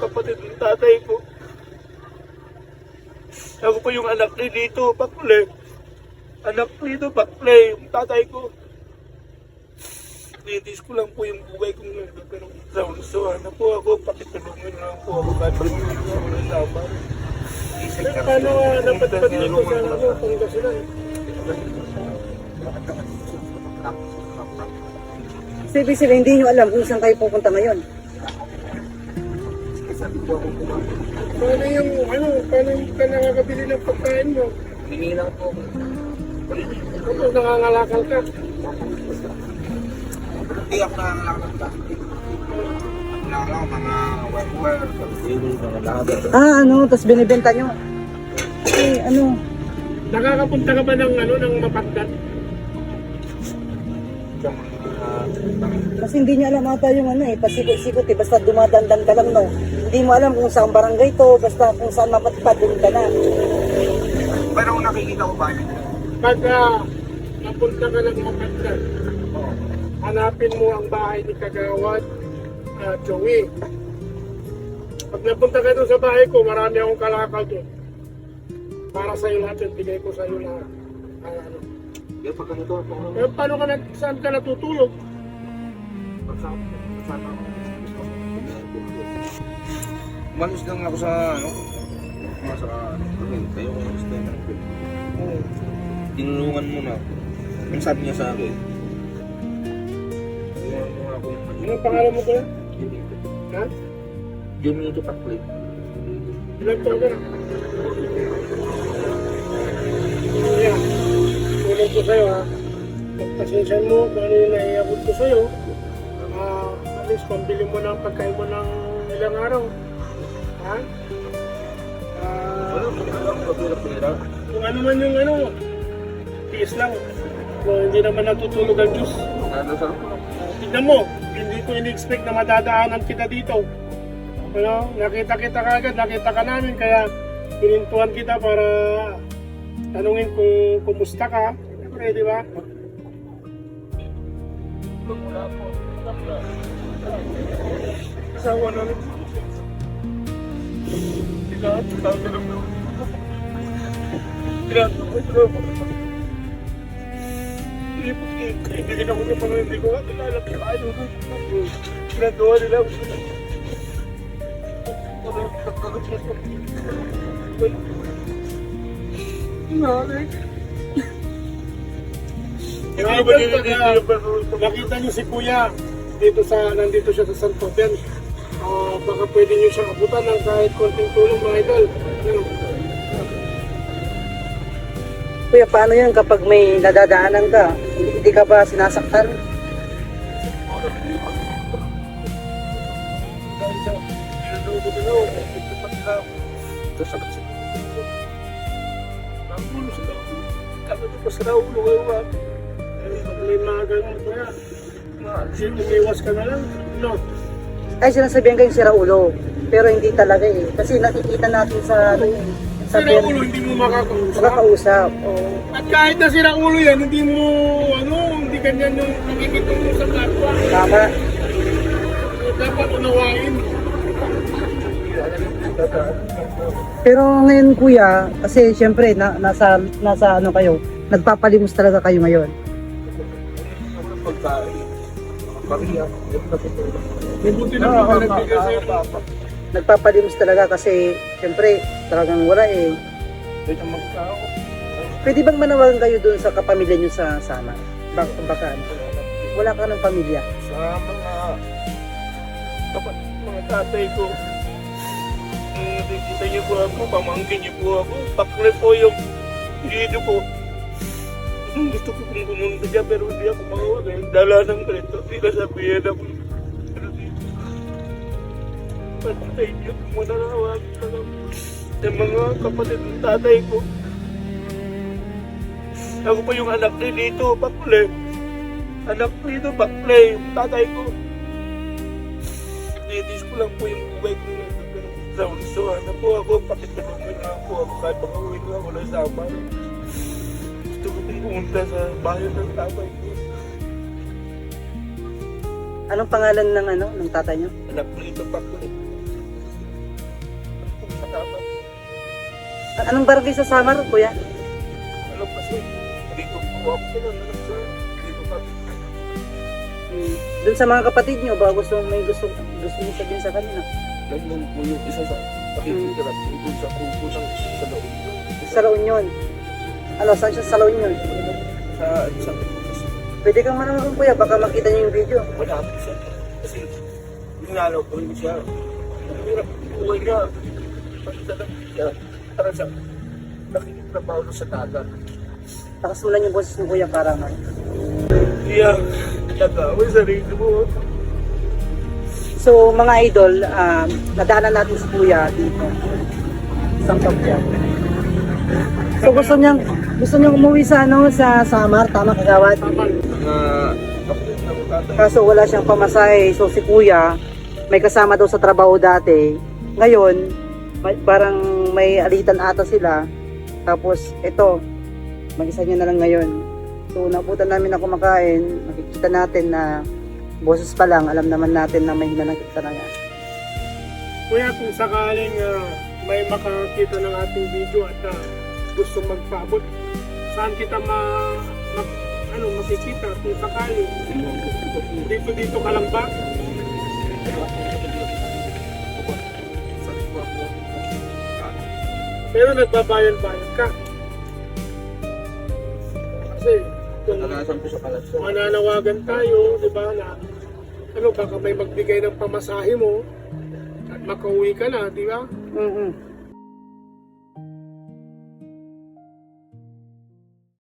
kapatid ng tatay ko. Ako pa yung anak ni dito, Pakle. Anak nito, Pakle, yung tatay ko. Nitis ko lang po yung buhay kong nagkakaroon sa unsuhan na po ako. Pakitulungan lang po ako kahit pag-uwi ko ako ng laban. Paano napadpad dito sa Pangasinan? So, ibig sabihin, hindi nyo alam kung saan kayo pupunta ngayon. Paano yung, paano ka nakakabili ng pagkain mo? Binilang po. Kapag nangangalakal ka? Hindi ako nangangalakal ng plastic. Nangangalakal mga wire-wire. Tapos binibenta nyo. Nakakapunta ka ba ng, ng Mapagdat? Kasi hindi nyo alam ata yung pasikot-sikot basta dumadandan ka lang, no? Hindi mo alam kung saan barangay to, basta kung saan mapatpad, doon ka na. Pero kung nakikita ko ba yun? Pagka napunta ka ng Mapagdat, hanapin mo ang bahay ni Kagawad Joey. Pag napunta ka doon sa bahay ko, marami akong kalakal doon. Para sa'yo lahat yun, bigay ko sa'yo lahat. Pero pag ganito ako, Eh, paano ka saan ka natutulog? umalis lang ako sa kayo ko yung stay ng film. Tinulungan mo na. Ang sabi niya sa akin, tinulungan mo ako. Anong pangalan mo ko yan? Ha? Jumito Pakle. Ilang taon ka na? Yan. Tulong ko sa'yo ha. Pagpasensyan mo kung ano yung naiabot ko sa'yo. At least pambili mo ng pagkain mo ng ilang araw. Ha? Kung ano man yung tiis lang. Kung hindi naman natutulog ang Diyos. Tignan mo, hindi ko in-expect na madadaanan kita dito. Nakita kita kagad, nakita ka namin, kaya pinintuan kita para tanungin kung kumusta ka. Siyempre, di ba? Asawa namin. Tinatawag na lang naman. Ibigin ako ng mga hindi ko kilala kaya ano. Ginagawa nila ako. Nakita niyo si Kuya nandito siya sa San Fabian. Baka pwede niyo siyang abutan ng kahit konting tulong, mga idol. Kuya, paano yan kapag may nadadaanan ka? Hindi ka ba sinasaktan? May mga ganun ko yan. Umiwas ka na lang. No. Ay, sinasabihan kayong sira ulo. Pero hindi talaga Kasi nakikita natin sa Sira ulo, hindi mo makakausap. makakausap. Oo. At kahit na sira ulo yan, hindi mo, hindi ganyan yung nakikita mo sa kapwa. Tama. Dapat unawain. Pero ngayon, kuya, kasi syempre nasa kayo, nagpapalimos talaga kayo ngayon. May buti na mga nagbigay sa'yo. Nagpapalimos talaga kasi syempre talagang wala Pwede bang manawagan kayo doon sa kapamilya nyo sa sana? Baka wala ka ng pamilya. Sa mga tatay ko, nakikita niyo po ako, pamangkin niyo po ako, Pakle po yung dito po. Gusto ko kong pumunta dyan pero hindi ako makawag dala ng ganito, sinasabihan ako. Patay niyo kung mananawag ka lang ng mga kapatid ng tatay ko. Ako pa yung anak ni dito, Pakle. Anak nito, Pakle, yung tatay ko. Nitis ko lang po yung buhay ko sa unsuhan na po ako, pakitulungan lang po ako kahit makauwi ko ako ng sama. Gusto ko pong pumunta sa bayan ng tatay ko. Anong pangalan ng tatay nyo? Anak nito, Pakle. Anong barangay sa Samar, kuya? Alam kasi, dito po ako na dito pa. Doon sa mga kapatid nyo, ba gusto niyo sabihin sa kanila? Ganyan po yung isa sa pakikirap doon sa kupo ng sa loob. Sa La Union. Ano, saan siya sa La Union? Sa Pwede kang manonood kuya, baka makita niyo yung video. wala po siya. Kasi inalaw ko rin siya. Hirap buhay niya. Para sa nakikitrabaho sa dagat. Takas mo lang yung boses mo kuya para Kaya, nagawin sa rin mo. So mga idol, nadaanan natin si kuya dito. Isang pagyan. So gusto niyang umuwi sa sa Samar, tama kagawad? Kaso wala siyang pamasahe. So si kuya, may kasama daw sa trabaho dati. Ngayon, parang may alitan ata sila. Tapos ito, mag-isa niya na lang ngayon. So nabutan namin na kumakain. Makikita natin na boses pa lang, alam naman natin na may hinanakit na yan. Kuya, kung sakaling may makakita ng ating video at gusto magpaabot, saan kita makikita kung sakali? Dito ka lang ba? Pero nagbabayan-bayan ka. Kasi kung mananawagan tayo, di ba, na baka may magbigay ng pamasahe mo at makauwi ka na, di ba? Mm-hmm.